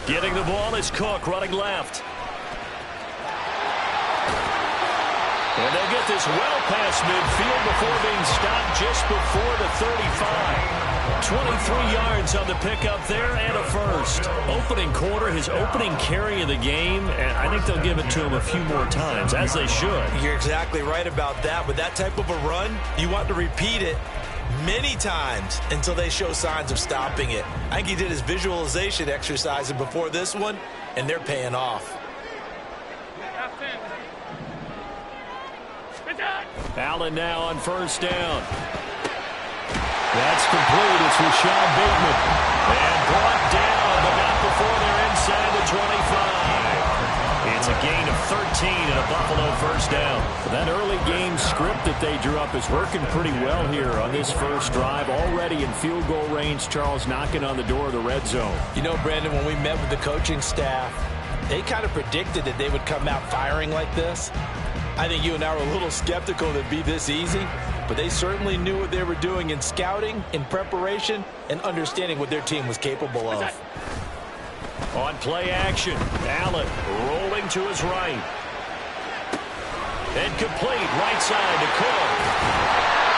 Getting the ball is Cook running left. And they'll get this well past midfield before being stopped just before the 35. 23 yards on the pickup there and a first. Opening quarter, his opening carry of the game, and I think they'll give it to him a few more times, as they should. You're exactly right about that. With that type of a run, you want to repeat it many times until they show signs of stopping it. I think he did his visualization exercises before this one, and they're paying off. Allen now on first down. That's complete. It's Rashad Bateman. And brought down, but not before they're inside the 25. It's a gain of 13 and a Buffalo first down. That early game script that they drew up is working pretty well here on this first drive. Already in field goal range, Charles knocking on the door of the red zone. You know, Brandon, when we met with the coaching staff, they kind of predicted that they would come out firing like this. I think you and I were a little skeptical that it'd be this easy, but they certainly knew what they were doing in scouting, in preparation, and understanding what their team was capable of. On play action, Allen rolling to his right. And complete, right side to Cook.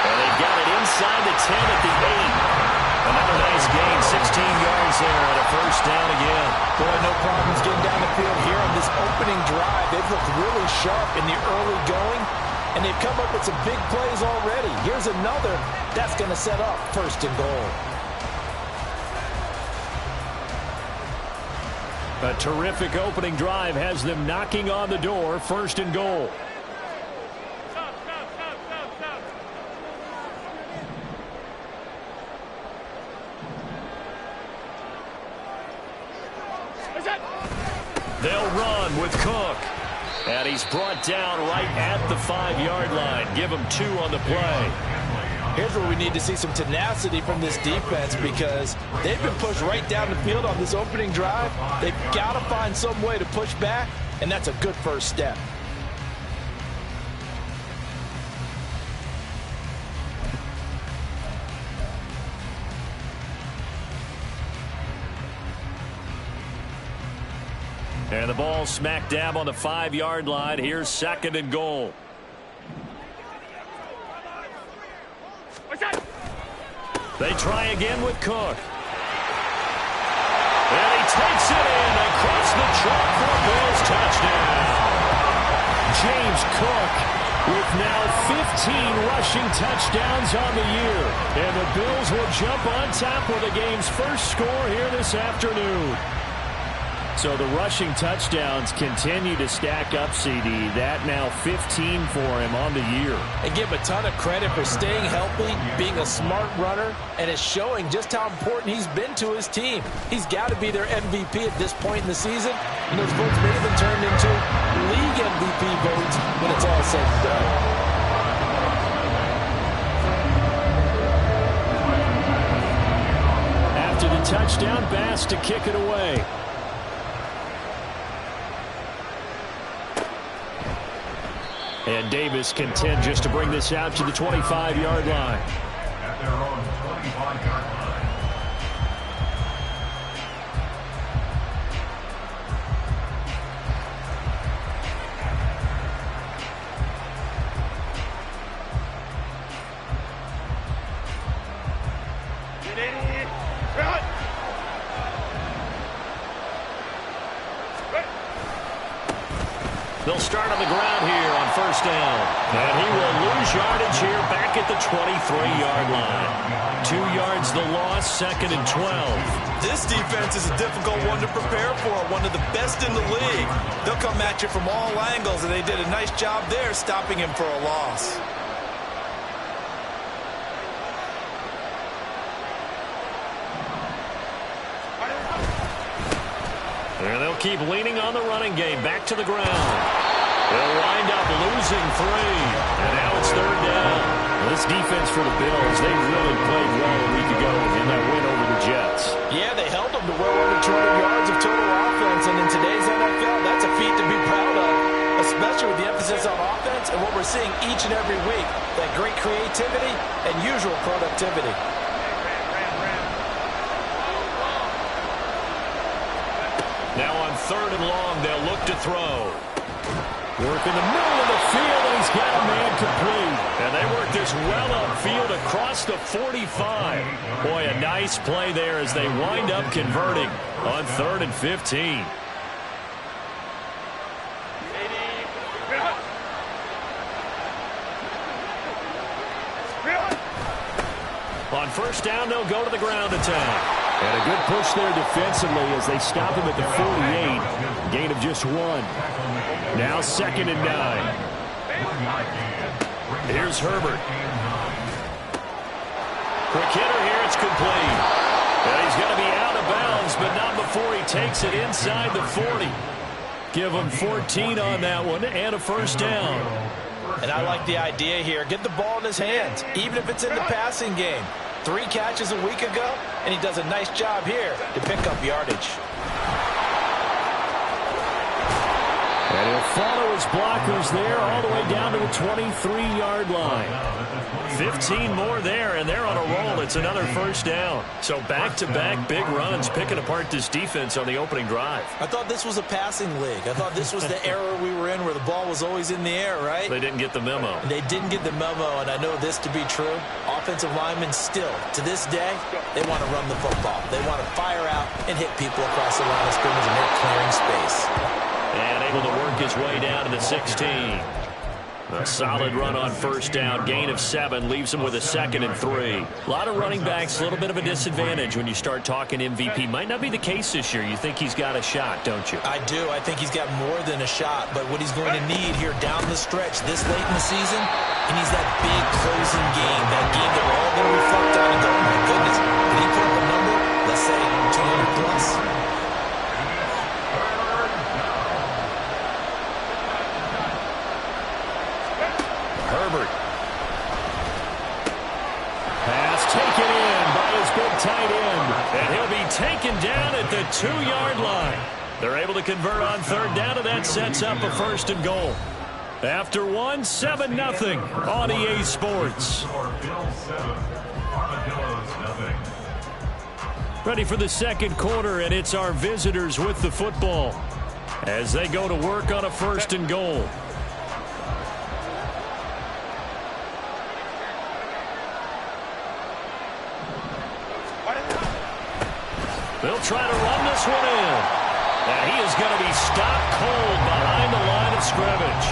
And they got it inside the 10 at the 8. Another nice gain, 16 yards there and a first down again. Boy, no problems getting down the field here on this opening drive. They've looked really sharp in the early going, and they've come up with some big plays already. Here's another that's going to set up first and goal. A terrific opening drive has them knocking on the door, first and goal. They'll run with Cook. And he's brought down right at the 5-yard line. Give him 2 on the play. Here's where we need to see some tenacity from this defense because they've been pushed right down the field on this opening drive. They've got to find some way to push back, and that's a good first step. And the ball smack dab on the 5-yard line. Here's second and goal. They try again with Cook. And he takes it in across the chalk for a Bills touchdown. James Cook with now 15 rushing touchdowns on the year. And the Bills will jump on top with the game's first score here this afternoon. So the rushing touchdowns continue to stack up, CD. That now 15 for him on the year. And give him a ton of credit for staying healthy, being a smart runner, and it's showing just how important he's been to his team. He's got to be their MVP at this point in the season. And those votes may have been turned into league MVP votes when it's all said and done. After the touchdown, Bass to kick it away. And Davis content just to bring this out to the 25-yard line. At their own 25-yard line. They'll start on the ground here on first down. And he will lose yardage here back at the 23-yard line. 2 yards the loss, second and 12. This defense is a difficult one to prepare for, one of the best in the league. They'll come at you from all angles, and they did a nice job there stopping him for a loss. And they'll keep leaning on the running game. Back to the ground. They'll wind up losing 3. And now it's third down. Well, this defense for the Bills, they really played well a week ago in that win over the Jets. Yeah, they held them to well over 200 yards of total offense. And in today's NFL, that's a feat to be proud of, especially with the emphasis on offense and what we're seeing each and every week, that great creativity and usual productivity. 3rd and long. They'll look to throw. Work in the middle of the field, and he's got a man complete. And they work this well upfield across the 45. Boy, a nice play there as they wind up converting on 3rd and 15. On 1st down, they'll go to the ground attack. And a good push there defensively as they stop him at the 48. Gain of just 1. Now 2nd and 9. Here's Herbert. Quick hitter here. It's complete. And he's going to be out of bounds, but not before he takes it inside the 40. Give him 14 on that one and a 1st down. And I like the idea here. Get the ball in his hands, even if it's in the passing game. 3 catches a week ago, and he does a nice job here to pick up yardage. And he'll follow his blockers there all the way down to the 23-yard line. 15 more there, and they're on a roll. It's another 1st down. So back-to-back big runs picking apart this defense on the opening drive. I thought this was a passing league. I thought this was the era we were in where the ball was always in the air, right? They didn't get the memo. They didn't get the memo, and I know this to be true. Offensive linemen still, to this day, they want to run the football. They want to fire out and hit people across the line of scrimmage, and they're clearing space. And able to work his way down to the 16. A solid run on 1st down. Gain of 7 leaves him with a 2nd and 3. A lot of running backs, a little bit of a disadvantage when you start talking MVP. Might not be the case this year. You think he's got a shot, don't you? I do. I think he's got more than a shot. But what he's going to need here down the stretch this late in the season, he needs that big closing game. That game that we're all going to reflect on and go, oh my goodness, did he put up a number? Let's say 200 plus. Herbert. Pass taken in by his big tight end. And he'll be taken down at the 2-yard line. They're able to convert on 3rd down, and that sets up a 1st and goal. After 1, 7-0 on EA Sports. Ready for the 2nd quarter, and it's our visitors with the football as they go to work on a 1st and goal. They'll try to run this one in. And he is going to be stopped cold behind the line of scrimmage.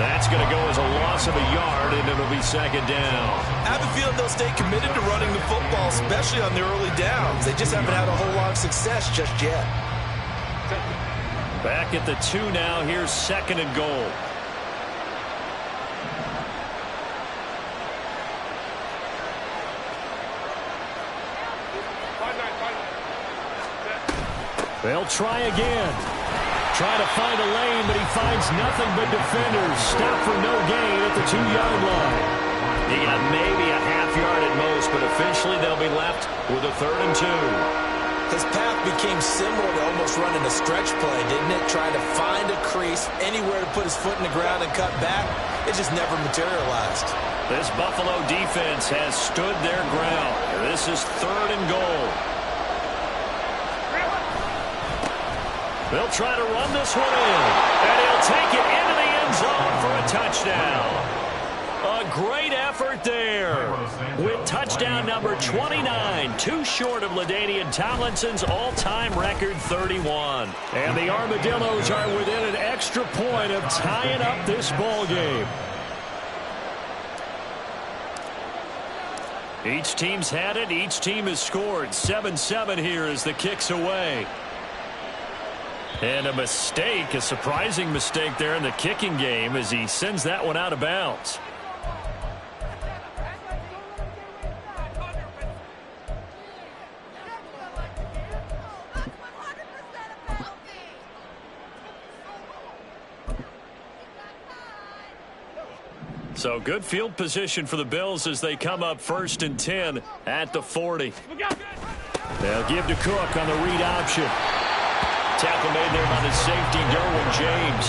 That's going to go as a loss of a yard, and it'll be 2nd down. I have a feeling they'll stay committed to running the football, especially on the early downs. They just haven't had a whole lot of success just yet. Back at the 2 now. Here's 2nd and goal. They'll try again. Try to find a lane, but he finds nothing but defenders. Stop for no gain at the 2-yard line. He got maybe a half yard at most, but officially they'll be left with a 3rd and 2. His path became similar to almost running a stretch play, didn't it? Trying to find a crease, anywhere to put his foot in the ground and cut back. It just never materialized. This Buffalo defense has stood their ground. This is 3rd and goal. They'll try to run this one in, and he'll take it into the end zone for a touchdown. A great effort there with touchdown number 29, too short of LaDainian Tomlinson's all-time record 31. And the Armadillos are within an extra point of tying up this ball game. Each team's had it. Each team has scored. 7-7 here as the kick's away. And a mistake, a surprising mistake there in the kicking game as he sends that one out of bounds. So good field position for the Bills as they come up 1st and 10 at the 40. They'll give to Cook on the read option. Tackle made there by the safety, Derwin James.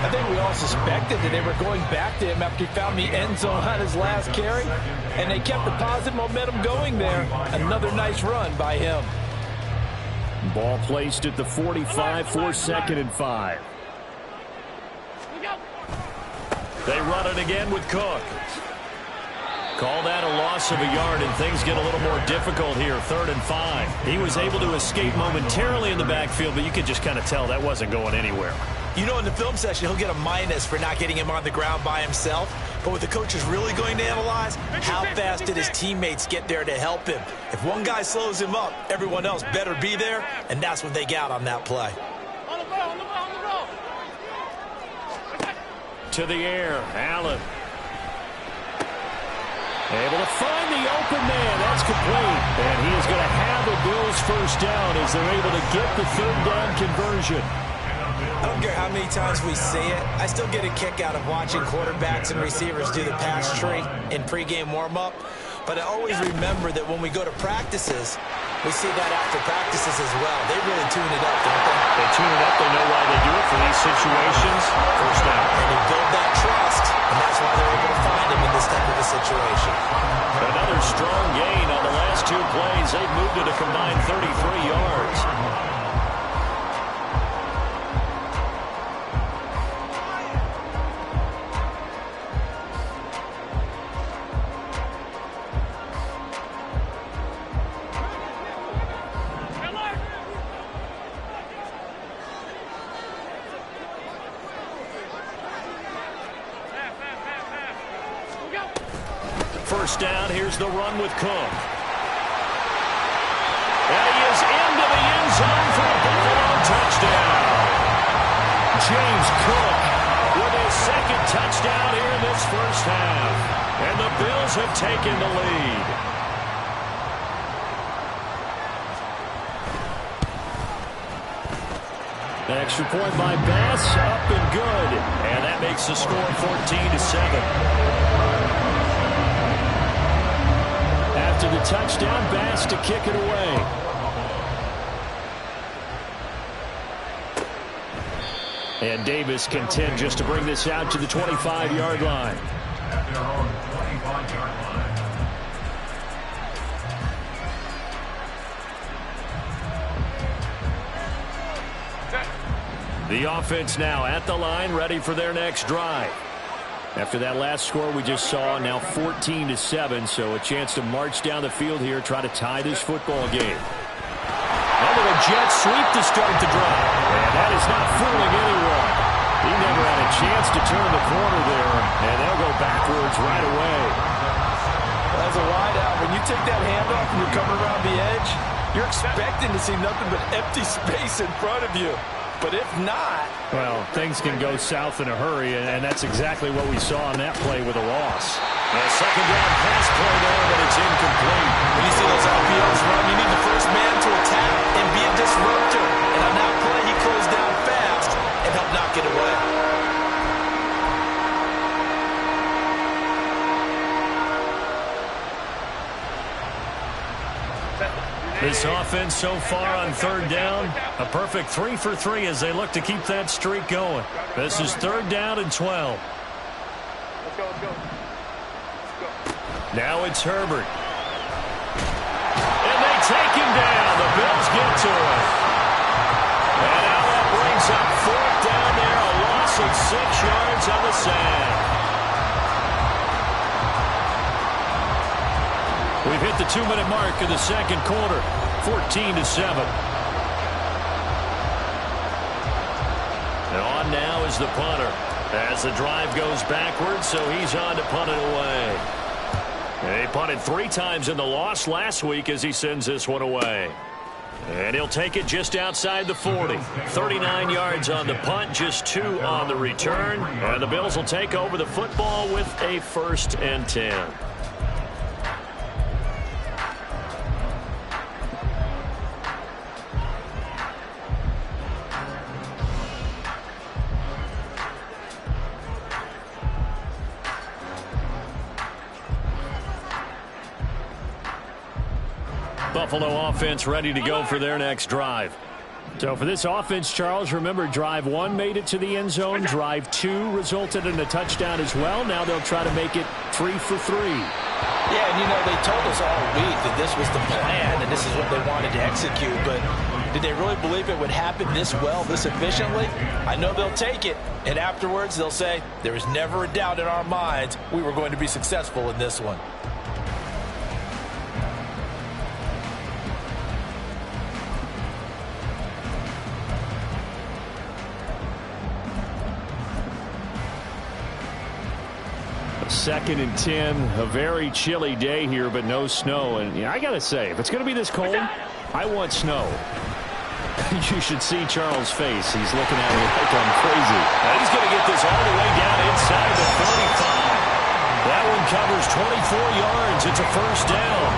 I think we all suspected that they were going back to him after he found the end zone on his last carry, and they kept the positive momentum going there. Another nice run by him. Ball placed at the 45 for 2nd and 5. They run it again with Cook. Call that a loss of a yard, and things get a little more difficult here. 3rd and 5. He was able to escape momentarily in the backfield, but you could just kind of tell that wasn't going anywhere. You know, in the film session, he'll get a minus for not getting him on the ground by himself. But what the coach is really going to analyze, how fast did his teammates get there to help him? If one guy slows him up, everyone else better be there, and that's what they got on that play. On the ball. To the air, Allen. Able to find the open man. That's complete. And he is going to have a Bills first down as they're able to get the 3rd down conversion. I don't care how many times we see it. I still get a kick out of watching quarterbacks and receivers do the pass tree in pregame warm-up. But I always remember that when we go to practices, we see that after practices as well. They really tune it up, don't they? They tune it up. They know why they do it for these situations. First down. And they build that trust, and that's why they're able to find him in this type of a situation. Another strong gain on the last 2 plays. They've moved it a combined 33 yards. First down, here's the run with Cook. And he is into the end zone for a Buffalo touchdown. James Cook with his 2nd touchdown here in this first half. And the Bills have taken the lead. An extra point by Bass, up and good. And that makes the score 14-7. After the touchdown, Bass to kick it away. And Davis content just to bring this out to the 25-yard line. At their own 25-yard line. The offense now at the line, ready for their next drive. After that last score we just saw, now 14-7, so a chance to march down the field here, try to tie this football game. Under a jet sweep to start the drive. And that is not fooling anyone. He never had a chance to turn the corner there, and they'll go backwards right away. As a wideout, when you take that handoff and you're coming around the edge, you're expecting to see nothing but empty space in front of you. But if not... Well, things can go south in a hurry, and that's exactly what we saw on that play with a loss. A 2nd down pass play there, but it's incomplete. When you see those RPOs run, you need the first man to attack and be a disruptor. And on that play, he closed down fast and helped knock it away. This offense so far on 3rd down, a perfect 3 for 3 as they look to keep that streak going. This is 3rd down and 12. Let's go. Now it's Herbert. And they take him down. The Bills get to him. And now that brings up 4th down there, a loss of 6 yards on the sack. We've hit the 2-minute mark of the 2nd quarter, 14-7. And on now is the punter as the drive goes backwards, so he's on to punt it away. And he punted 3 times in the loss last week as he sends this one away. And he'll take it just outside the 40. 39 yards on the punt, just 2 on the return. And the Bills will take over the football with a 1st and 10. Buffalo offense ready to go for their next drive. So for this offense, Charles, remember drive 1 made it to the end zone. Drive 2 resulted in a touchdown as well. Now they'll try to make it 3 for 3. Yeah, and you know, they told us all week that this was the plan and this is what they wanted to execute. But Did they really believe it would happen this well, this efficiently? I know they'll take it, and afterwards they'll say, there was never a doubt in our minds we were going to be successful in this one. Second and 10, a very chilly day here, but no snow. And I got to say, if it's going to be this cold, I want snow. You should see Charles' face. He's looking at me like I'm crazy. And he's going to get this all the way down inside the 35. That one covers 24 yards. It's a first down.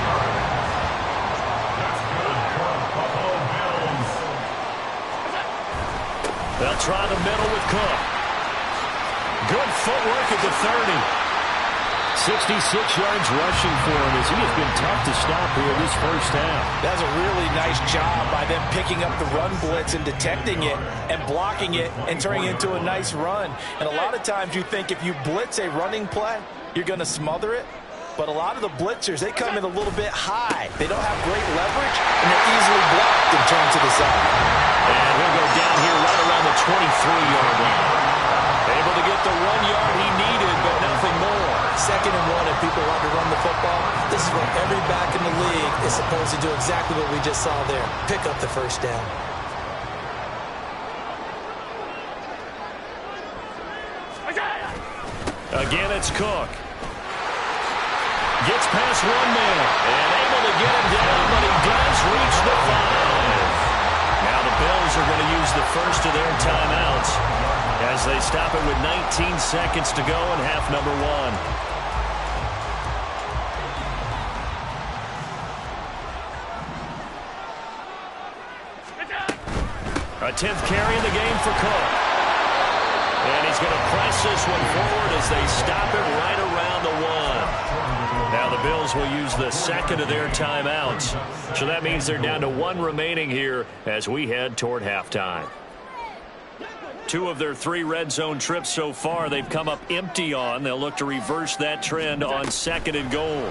They'll try the middle with Cook. Good footwork at the 30. 66 yards rushing for him as he has been tough to stop here this first half. That's a really nice job by them picking up the run blitz and detecting it and blocking it and turning it into a nice run. And a lot of times you think if you blitz a running play, you're going to smother it. But a lot of the blitzers, they come in a little bit high. They don't have great leverage, and they're easily blocked and turned to the side. And he'll go down here right around the 23-yard line. Able to get the 1 yard he needed, but nothing more. Second and 1, if people want to run the football, this is what every back in the league is supposed to do, exactly what we just saw there. Pick up the first down. Again, it's Cook. Gets past one man and able to get him down, but he does reach the 5. Now the Bills are going to use the first of their timeouts as they stop it with 19 seconds to go in half number 1. A 10th carry in the game for Cook. And he's going to press this one forward as they stop it right around the 1. Now the Bills will use the second of their timeouts. So that means they're down to 1 remaining here as we head toward halftime. 2 of their 3 red zone trips so far they've come up empty on. They'll look to reverse that trend on 2nd and goal.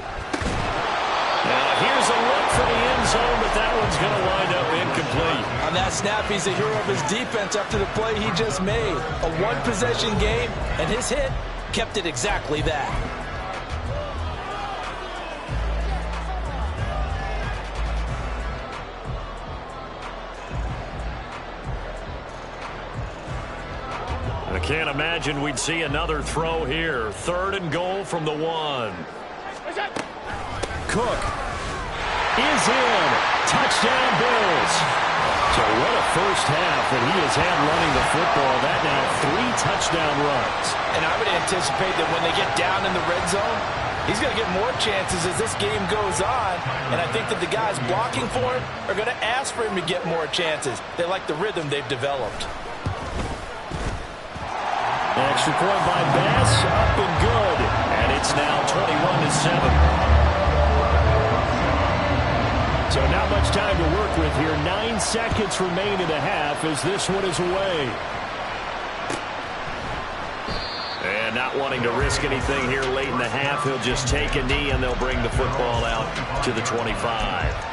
Now here's a look for the end zone, but that one's going to wind up incomplete. On that snap, he's a hero of his defense after the play he just made. A one-possession game, and his hit kept it exactly that. I can't imagine we'd see another throw here. 3rd and goal from the 1. Cook is in. Touchdown, Bills. So what a first half that he has had running the football. That now 3 touchdown runs. And I would anticipate that when they get down in the red zone, he's going to get more chances as this game goes on. And I think that the guys blocking for him are going to ask for him to get more chances. They like the rhythm they've developed. Extra point by Bass, up and good. And it's now 21-7. So not much time to work with here. 9 seconds remain in the half as this one is away. And not wanting to risk anything here late in the half, he'll just take a knee and they'll bring the football out to the 25.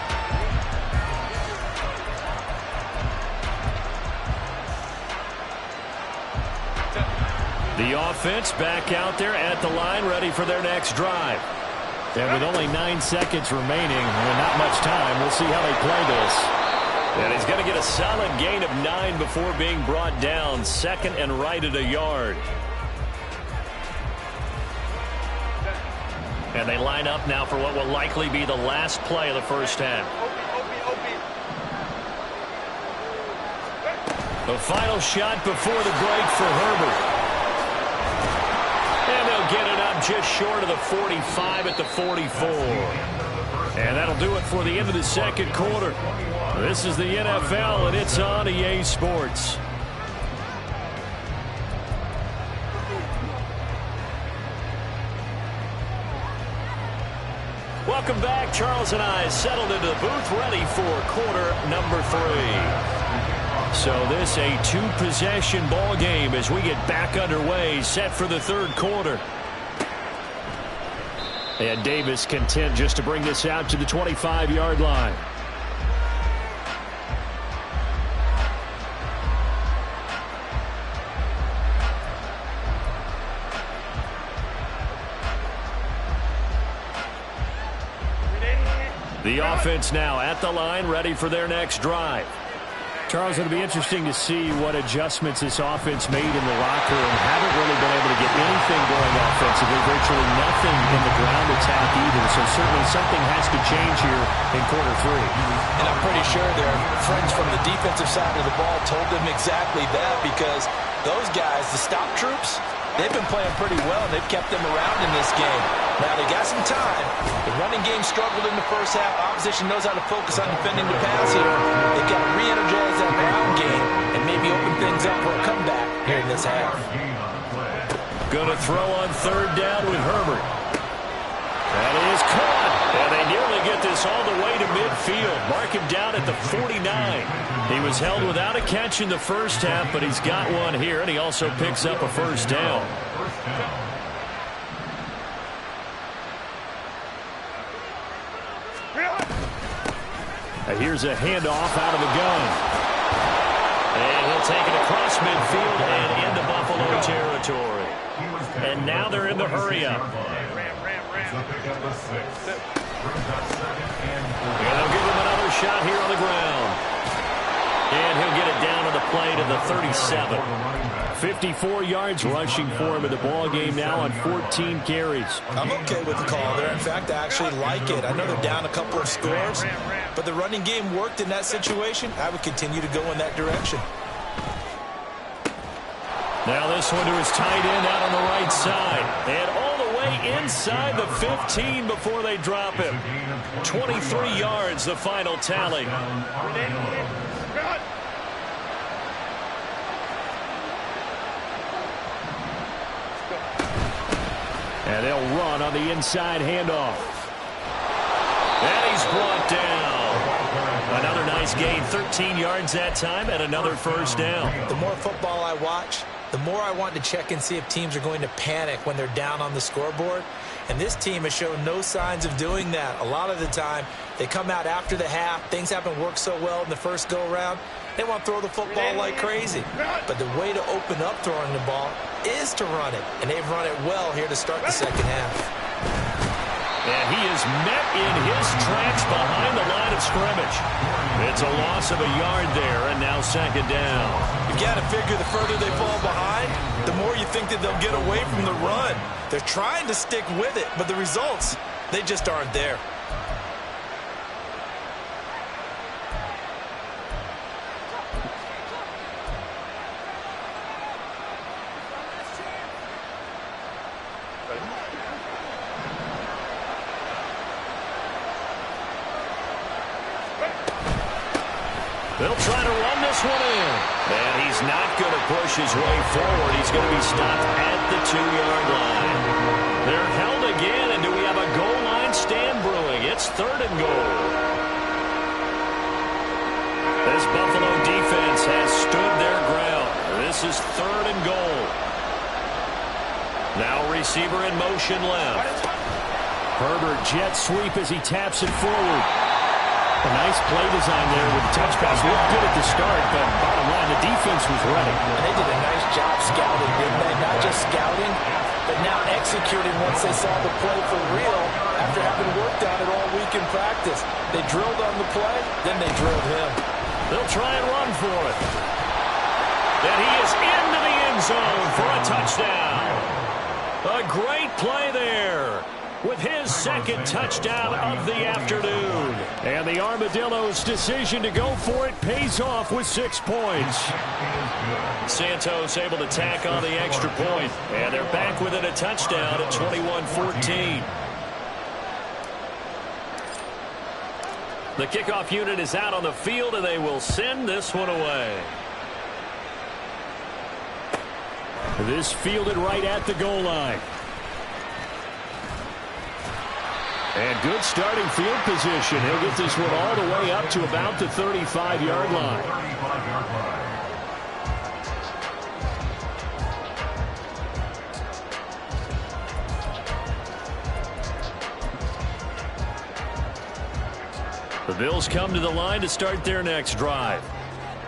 The offense back out there at the line, ready for their next drive. And with only 9 seconds remaining and not much time, we'll see how they play this. And he's going to get a solid gain of 9 before being brought down. 2nd and right at a yard. And they line up now for what will likely be the last play of the first half. The final shot before the break for Herbert. And they'll get it up just short of the 45 at the 44. And that'll do it for the end of the second quarter. This is the NFL, and it's on EA Sports. Welcome back. Charles and I settled into the booth, ready for quarter number 3. So this a 2-possession ball game as we get back underway, set for the 3rd quarter. And Davis content just to bring this out to the 25-yard line. The offense now at the line, ready for their next drive. Charles, it'll be interesting to see what adjustments this offense made in the locker room. Haven't really been able to get anything going offensively. Virtually nothing in the ground attack either. So certainly something has to change here in quarter three. And I'm pretty sure their friends from the defensive side of the ball told them exactly that, because those guys, the stop troops, they've been playing pretty well. They've kept them around in this game. Now, they got some time. The running game struggled in the first half. Opposition knows how to focus on defending the pass here. They've got to re-energize that ground game and maybe open things up for a comeback here in this half. Going to throw on third down with Herbert. That is caught. And they nearly get this all the way to midfield. Mark him down at the 49. He was held without a catch in the first half, but he's got one here, and he also picks up a first down. Here's a handoff out of the gun. And he'll take it across midfield and into Buffalo territory. And now they're in the hurry-up. And they'll give him another shot here on the ground. And he'll get it down to the play to the 37. 54 yards rushing for him in the ball game now on 14 carries. I'm okay with the call there. In fact, I actually like it. I know they're down a couple of scores, but the running game worked in that situation. I would continue to go in that direction. Now this one to his tight end out on the right side. And all the way inside the 15 before they drop him. 23 yards, the final tally. And they'll run on the inside handoff. And he's brought down. Another nice gain, 13 yards that time, and another first down. The more football I watch, the more I want to check and see if teams are going to panic when they're down on the scoreboard. And this team has shown no signs of doing that. A lot of the time, they come out after the half. Things haven't worked so well in the first go-around. They want to throw the football like crazy. But the way to open up throwing the ball is to run it. And they've run it well here to start the second half. And he is met in his tracks behind the line of scrimmage. It's a loss of a yard there, and now second down. You've got to figure the further they fall behind, the more you think that they'll get away from the run. They're trying to stick with it, but the results, they just aren't there. They'll try to run this one in. And he's not going to push his way forward. He's going to be stopped at the 2-yard line. They're held again, and do we have a goal line stand brewing? It's third and goal. This Buffalo defense has stood their ground. This is third and goal. Now receiver in motion left. Herbert jet sweep as he taps it forward. A nice play design there with the touch pass. Looked good at the start, but bottom line, the defense was ready. And they did a nice job scouting, didn't they? Not just scouting, but now executing once they saw the play for real after having worked on it all week in practice. They drilled on the play, then they drilled him. They'll try and run for it. And he is into the end zone for a touchdown. A great play there, with his second touchdown of the afternoon. And the Armadillos' decision to go for it pays off with 6 points. Santos able to tack on the extra point. And they're back within a touchdown at 21-14. The kickoff unit is out on the field, and they will send this one away. This fielded right at the goal line. And good starting field position. He'll get this one all the way up to about the 35-yard line. The Bills come to the line to start their next drive.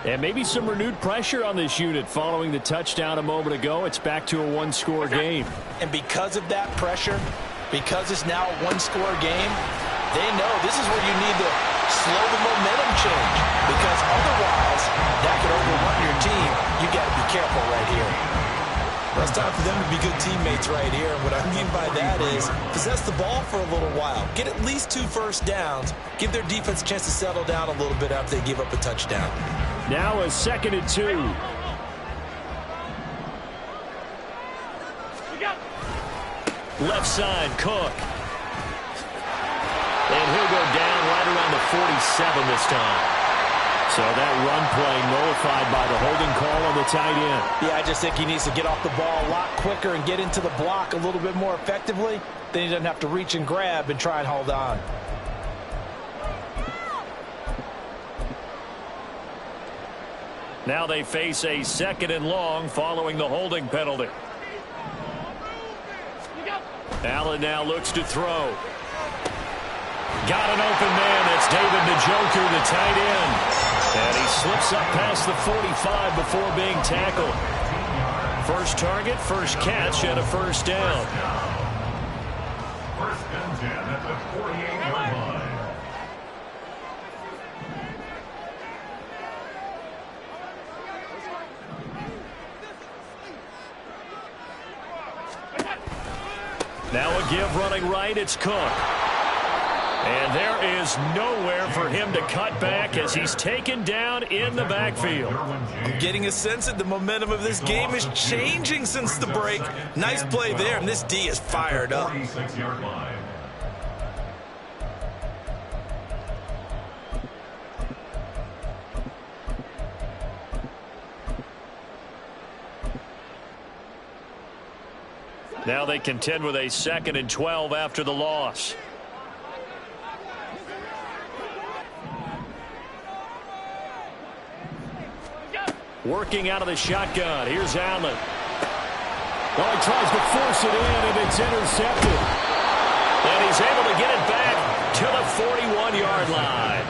And maybe some renewed pressure on this unit following the touchdown a moment ago. It's back to a one-score game. And because of that pressure, because it's now a one-score game, They know this is where you need to slow the momentum change, because otherwise that could overrun your team. You got to be careful right here. Well, it's time for them to be good teammates right here. And what I mean by that is possess the ball for a little while. Get at least 2 first downs. Give their defense a chance to settle down a little bit after they give up a touchdown. Now a 2nd and 2. Left side, Cook. And he'll go down right around the 47 this time. So that run play nullified by the holding call on the tight end. Yeah, I just think he needs to get off the ball a lot quicker and get into the block a little bit more effectively. Then he doesn't have to reach and grab and try and hold on. Now they face a 2nd and long following the holding penalty. Allen now looks to throw. Got an open man. That's David Njoku, the tight end. And he slips up past the 45 before being tackled. First target, first catch, and a first down. First and 10 at the 48-yard line. Now a give running right. It's Cook. And there is nowhere for him to cut back as he's taken down in the backfield. I'm getting a sense that the momentum of this game is changing since the break. Nice play there, and this D is fired up. 46-yard line. Now they contend with a 2nd and 12 after the loss. Working out of the shotgun. Here's Allen. Well, he tries to force it in, and it's intercepted. And he's able to get it back to the 41-yard line.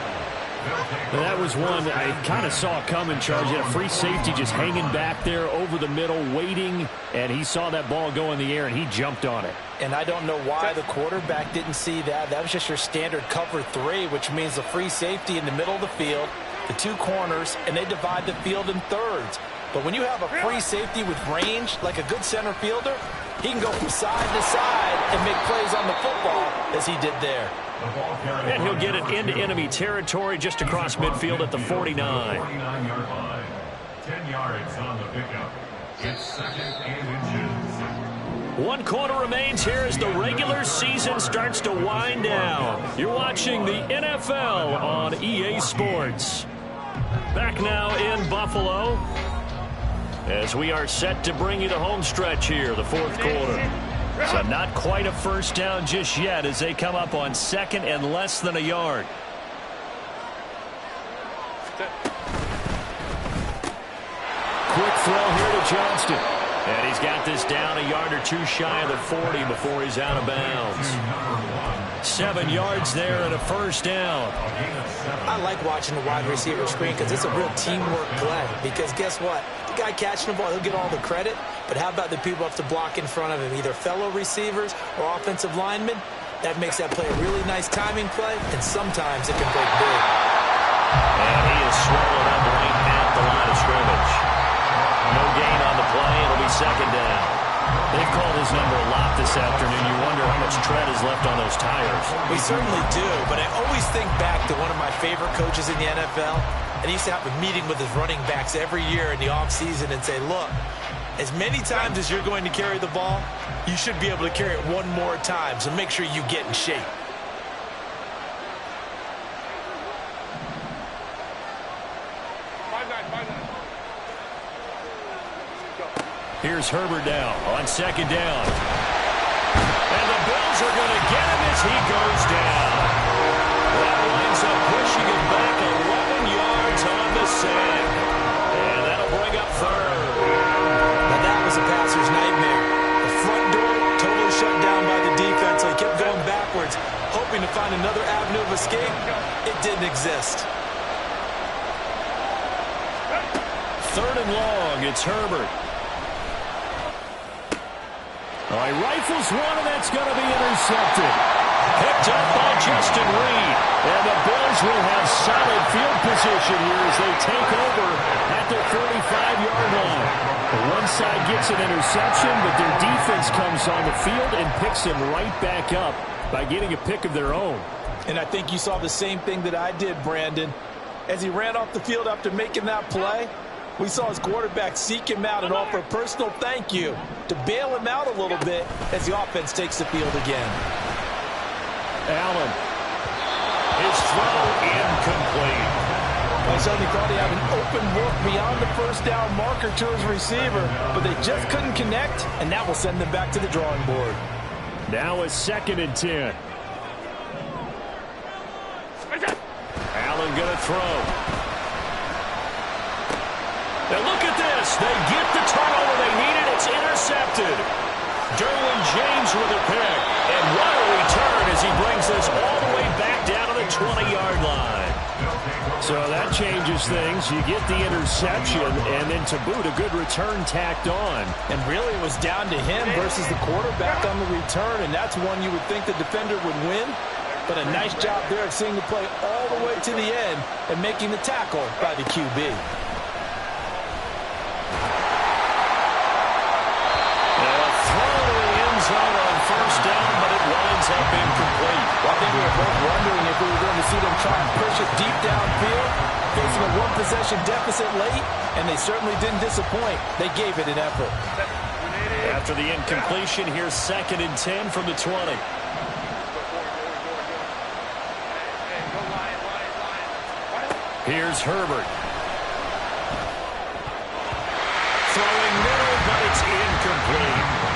And that was one I kind of saw coming, Charles. You had a free safety just hanging back there over the middle, waiting, and he saw that ball go in the air, and he jumped on it. And I don't know why the quarterback didn't see that. That was just your standard cover 3, which means the free safety in the middle of the field, the 2 corners, and they divide the field in thirds. But when you have a free safety with range, like a good center fielder, he can go from side to side and make plays on the football as he did there. And he'll get it into enemy territory just across midfield at the 49. 49-yard line. 10 yards on the pickup. It's 2nd and inches. 1 quarter remains here as the regular season starts to wind down. You're watching the NFL on EA Sports. Back now in Buffalo as we are set to bring you the home stretch here, the 4th quarter. So not quite a first down just yet as they come up on 2nd and less than a yard. Quick throw here to Johnston. And he's got this down a yard or 2 shy of the 40 before he's out of bounds. 7 yards there and a first down. I like watching the wide receiver screen because it's a real teamwork play. Because guess what? The guy catching the ball, he'll get all the credit. But how about the people who have to block in front of him, either fellow receivers or offensive linemen? That makes that play a really nice timing play, and sometimes it can break big. And he is swallowed up right at the line of scrimmage. No gain on the play. It'll be 2nd down. They've called his number a lot this afternoon. You wonder how much tread is left on those tires. We certainly do, but I always think back to one of my favorite coaches in the NFL, and he used to have a meeting with his running backs every year in the offseason and say, look, as many times as you're going to carry the ball, you should be able to carry it 1 more time, so make sure you get in shape. Here's Herbert now on 2nd down. And the Bills are going to get him as he goes down. That winds up pushing him back 11 yards on the sack. And that'll bring up 3rd. Now that was a passer's nightmare. The front door totally shut down by the defense, so he kept going backwards, hoping to find another avenue of escape. It didn't exist. 3rd and long. It's Herbert. Oh, he rifles one, and that's going to be intercepted. Picked up by Justin Reed. And the Bills will have solid field position here as they take over at their 45-yard line. One side gets an interception, but their defense comes on the field and picks him right back up by getting a pick of their own. And I think you saw the same thing that I did, Brandon. As he ran off the field after making that play, we saw his quarterback seek him out and offer a personal thank you to bail him out a little bit as the offense takes the field again. Allen. His throw incomplete. I certainly thought he had an open look beyond the first down marker to his receiver, but they just couldn't connect, and that will send them back to the drawing board. Now a 2nd and 10. Allen going to throw. Now look at this. They get the turnover they needed. It's intercepted. Derwin James with a pick. And what a return as he brings this all the way back down to the 20-yard line. So that changes things. You get the interception, and then to boot, a good return tacked on. And really it was down to him versus the quarterback on the return, and that's one you would think the defender would win. But a nice job there of seeing the play all the way to the end and making the tackle by the QB. On first down, but it winds up incomplete. Well, I think we were both wondering if we were going to see them try and push it deep downfield, facing a one-possession deficit late, and they certainly didn't disappoint. They gave it an effort. After the incompletion, here's 2nd and 10 from the 20. Here's Herbert. Throwing middle, but it's incomplete.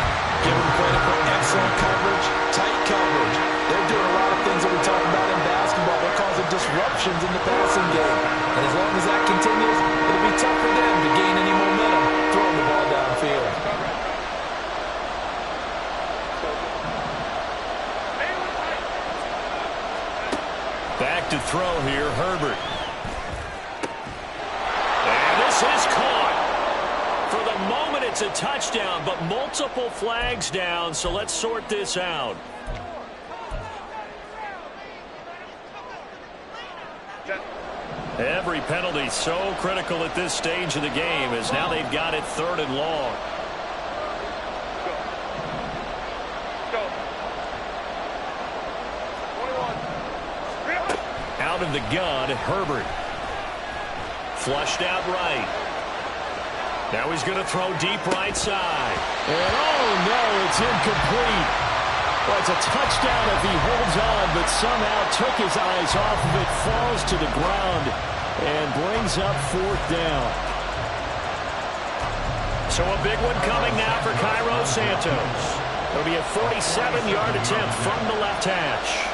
Give them credit for excellent coverage, tight coverage. They're doing a lot of things that we talk about in basketball. They're causing disruptions in the passing game. And as long as that continues, it'll be tough for them to gain any momentum throwing the ball downfield. Back to throw here, Herbert. And this is caught. For the moment, it's a touchdown, but multiple flags down, so let's sort this out. Every penalty so critical at this stage of the game as now they've got it 3rd and long. Out of the gun, Herbert. Flushed out right. Now he's going to throw deep right side. And oh no, it's incomplete. Well, it's a touchdown if he holds on, but somehow took his eyes off of it, falls to the ground, and brings up 4th down. So a big one coming now for Cairo Santos. It'll be a 47-yard attempt from the left hash.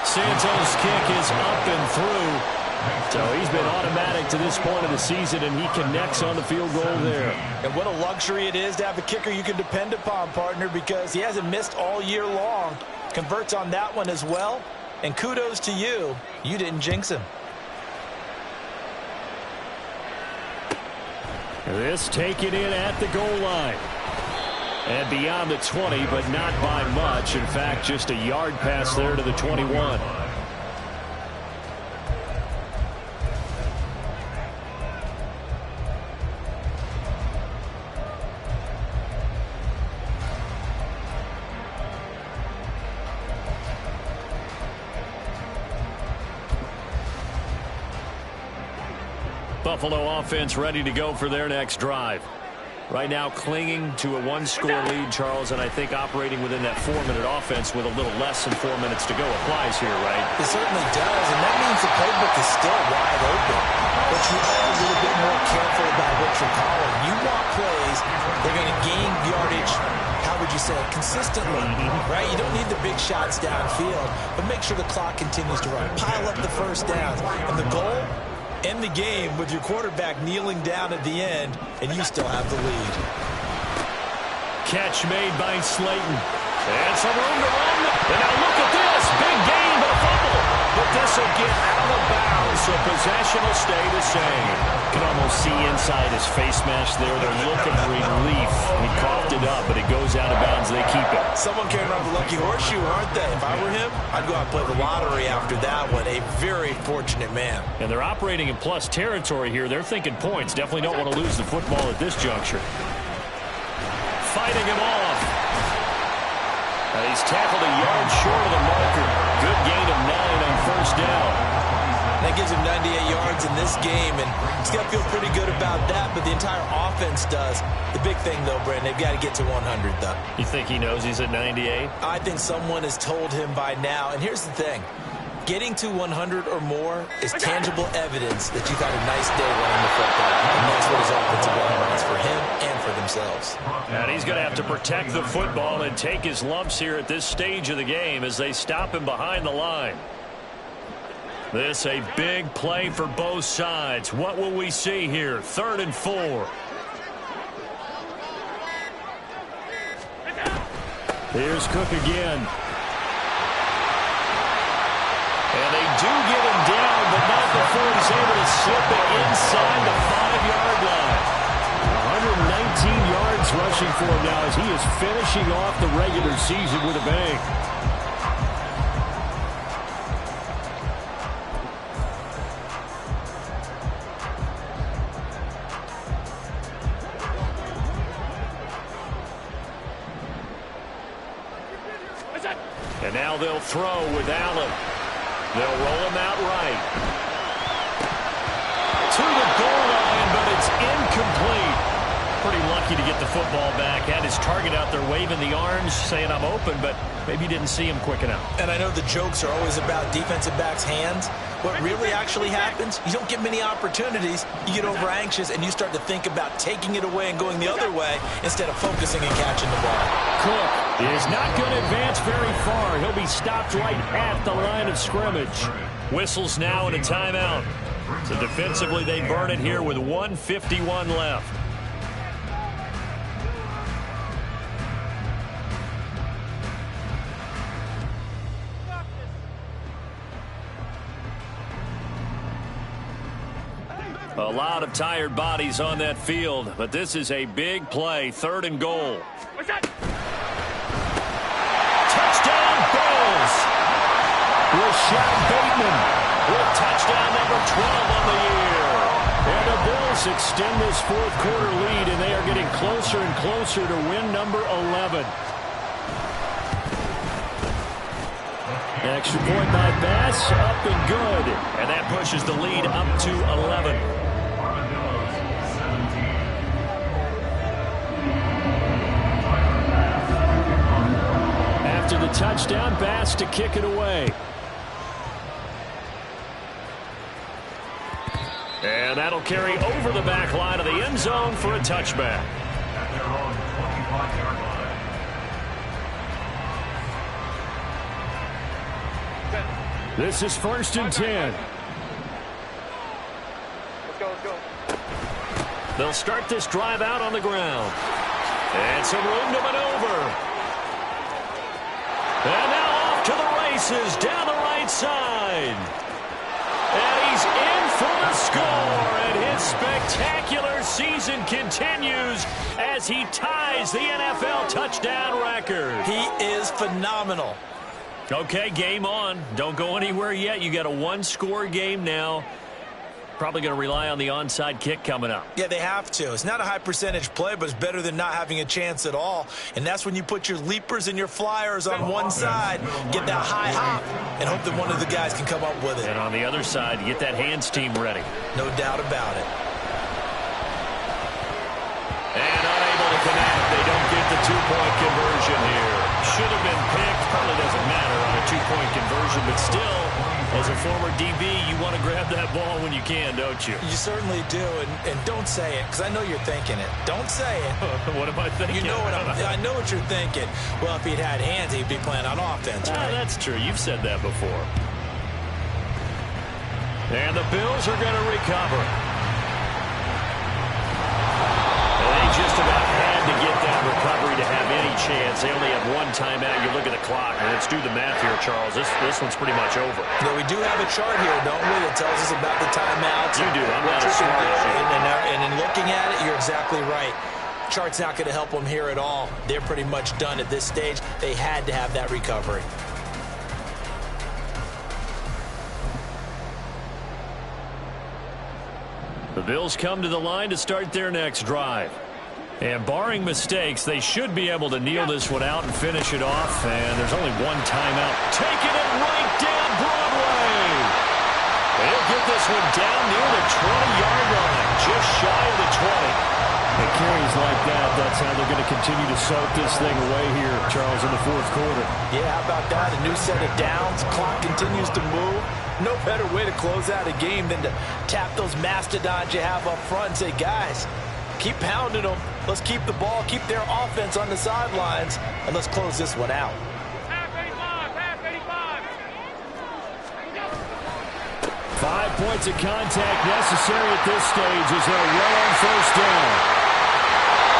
Santos' kick is up and through. So he's been automatic to this point of the season, and he connects on the field goal there. And what a luxury it is to have a kicker you can depend upon, partner, because he hasn't missed all year long. Converts on that one as well. And kudos to you. You didn't jinx him. This taken in at the goal line. And beyond the 20, but not by much. In fact, just a yard pass there to the 21. Buffalo offense ready to go for their next drive. Right now clinging to a one-score lead, Charles, and I think operating within that 4-minute offense with a little less than 4 minutes to go applies here, right? It certainly does, and that means the playbook is still wide open. But you are a little bit more careful about what you're calling. You want plays, they're going to gain yardage, how would you say, consistently, right? You don't need the big shots downfield, but make sure the clock continues to run. Pile up the first downs. And the goal? End the game with your quarterback kneeling down at the end, and you still have the lead. Catch made by Slayton. And some room to run. And now look at this. Big gain, but a fumble. But this will get out of bounds possession will stay the same. You can almost see inside his face mask there. The look of relief. He coughed it up, but it goes out of bounds. They keep it. Someone carrying around the lucky horseshoe, aren't they? If I were him, I'd go out and play the lottery after that one. A very fortunate man. And they're operating in plus territory here. They're thinking points. Definitely don't want to lose the football at this juncture. Fighting him off. He's tackled a yard short of the marker. Good gain of 9 on first down. That gives him 98 yards in this game, and he's got to feel pretty good about that, but the entire offense does. The big thing, though, Brandon, they've got to get to 100, though. You think he knows he's at 98? I think someone has told him by now, and here's the thing. Getting to 100 or more is tangible evidence that you've had a nice day running the football, and that's what his offensive line wants for him and for themselves. And he's going to have to protect the football and take his lumps here at this stage of the game as they stop him behind the line. This a big play for both sides. What will we see here? 3rd and 4. Here's Cook again. And they do get him down, but not before he's able to slip it inside the 5-yard line. 119 yards rushing for him now as he is finishing off the regular season with a bang. And now they'll throw with Allen. They'll roll him out right. To the goal line, but it's incomplete. Pretty lucky to get the football back. Had his target out there waving the arms, saying I'm open, but maybe didn't see him quick enough. And I know the jokes are always about defensive backs' hands. What really actually happens, you don't get many opportunities. You get over anxious, and you start to think about taking it away and going the other way instead of focusing and catching the ball. Cook is not going to advance very far. He'll be stopped right at the line of scrimmage. Whistles now and a timeout. So defensively, they burn it here with 1:51 left. A lot of tired bodies on that field, but this is a big play. 3rd and goal. Touchdown, Bills! Rashad Bateman with touchdown number 12 on the year. And the Bills extend this 4th quarter lead, and they are getting closer and closer to win number 11. Extra point by Bass, up and good. And that pushes the lead up to 11. After the touchdown, Bass to kick it away. And that'll carry over the back line of the end zone for a touchback. This is 1st and 10. Let's go. They'll start this drive out on the ground. And some room to maneuver. And now off to the races down the right side. And he's in for the score. And his spectacular season continues as he ties the NFL touchdown record. He is phenomenal. Okay, game on. Don't go anywhere yet. You got a 1-score game now. Probably going to rely on the onside kick coming up. Yeah, they have to. It's not a high percentage play, but it's better than not having a chance at all. And that's when you put your leapers and your flyers on one side, get that high hop, and hope that one of the guys can come up with it. And on the other side, get that hands team ready. No doubt about it. And unable to connect. They don't get the 2-point conversion here. Should have been picked. Probably doesn't matter on a 2-point conversion, but still, as a former DB, you want to grab that ball when you can, don't you? You certainly do, and don't say it, because I know you're thinking it. Don't say it. What am I thinking? You know what I know what you're thinking. Well, if he'd had hands, he'd be playing on offense, right? That's true. You've said that before. And the Bills are going to recover. And they just about had to get that recovery to have any chance. They only have one timeout. You look at the clock, and let's do the math here, Charles. This one's pretty much over. Yeah, we do have a chart here, don't we, that tells us about the timeouts. You do. I'm not a smart and in looking at it, you're exactly right. Chart's not going to help them here at all. They're pretty much done at this stage. They had to have that recovery. The Bills come to the line to start their next drive. And barring mistakes, they should be able to kneel this one out and finish it off. And there's only one timeout. Taking it right down Broadway. They'll get this one down near the 20-yard line, just shy of the 20. It carries like that. That's how they're going to continue to salt this thing away here, Charles, in the fourth quarter. Yeah, how about that? A new set of downs. Clock continues to move. No better way to close out a game than to tap those mastodons you have up front and say, guys, keep pounding them. Let's keep the ball, keep their offense on the sidelines, and let's close this one out. Half 85. 5 points of contact necessary at this stage as they're well on first down.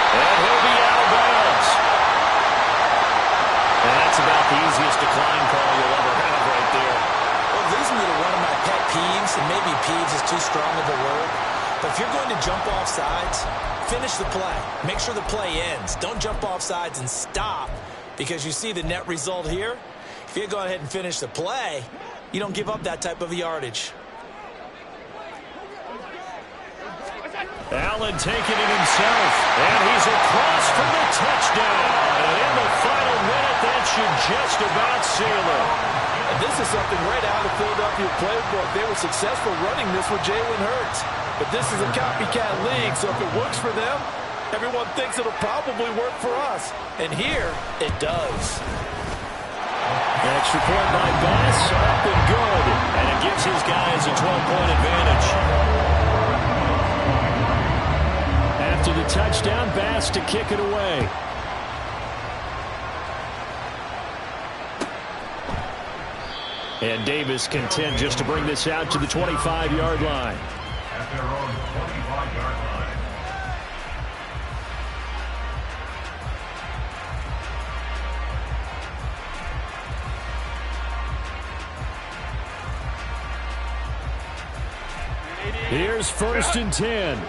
And he'll be out of bounds. And that's about the easiest decline call you'll ever have right there. Well, it leads me to one of my pet peeves, and maybe peeves is too strong of a word, but if you're going to jump off sides, finish the play. Make sure the play ends. Don't jump off sides and stop, because you see the net result here. If you go ahead and finish the play, you don't give up that type of yardage. Allen taking it himself, and he's across for the touchdown. And in the final minute, that should just about seal it. And this is something right out of the Philadelphia playbook. They were successful running this with Jalen Hurts. But this is a copycat league, so if it works for them, everyone thinks it'll probably work for us. And here, it does. Extra point by Bass, up and good. And it gives his guys a 12-point advantage. After the touchdown, Bass to kick it away. And Davis content just to bring this out to the 25-yard line. At their own 25-yard line. Here's first and 10.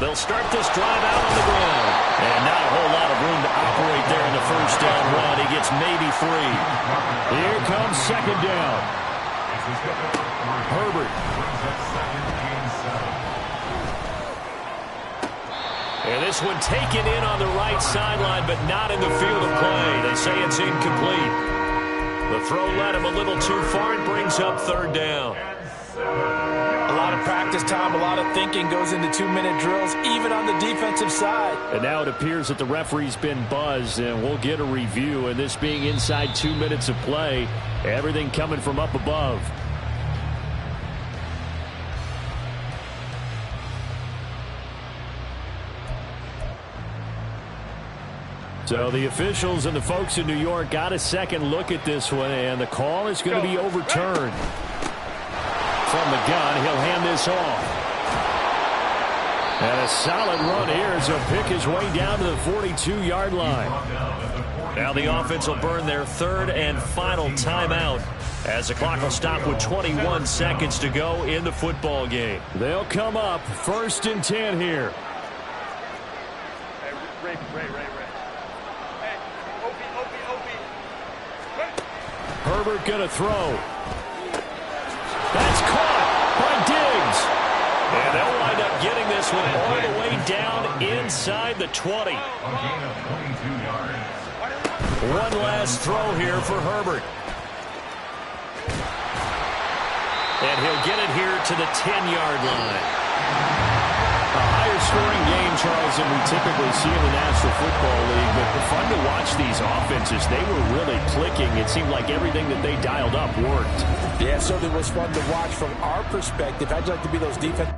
They'll start this drive out on the ground. And not a whole lot of room to operate there in the first down run. He gets maybe 3. Here comes second down. Herbert. And this one taken in on the right sideline, but not in the field of play. They say it's incomplete. The throw led him a little too far and brings up third down. A lot of practice time, a lot of thinking goes into 2-minute drills, even on the defensive side. And now it appears that the referee's been buzzed, and we'll get a review. And this being inside 2 minutes of play, everything coming from up above. So the officials and the folks in New York got a second look at this one, and the call is going to be overturned. From the gun, he'll hand this off. And a solid run here as he'll pick his way down to the 42-yard line. Now the offense will burn their third and final timeout as the clock will stop with 21 seconds to go in the football game. They'll come up first and 10 here. Ray. Hey, Opie. Herbert going to throw. That's caught by Diggs. And they'll wind up getting this one all the way down inside the 20. One last throw here for Herbert. And he'll get it here to the 10-yard line. A higher scoring game, Charles, than we typically see in the National Football League. But fun to watch these offenses. They were really clicking. It seemed like everything that they dialed up worked. Yeah, so it was fun to watch from our perspective. I'd like to be those defense.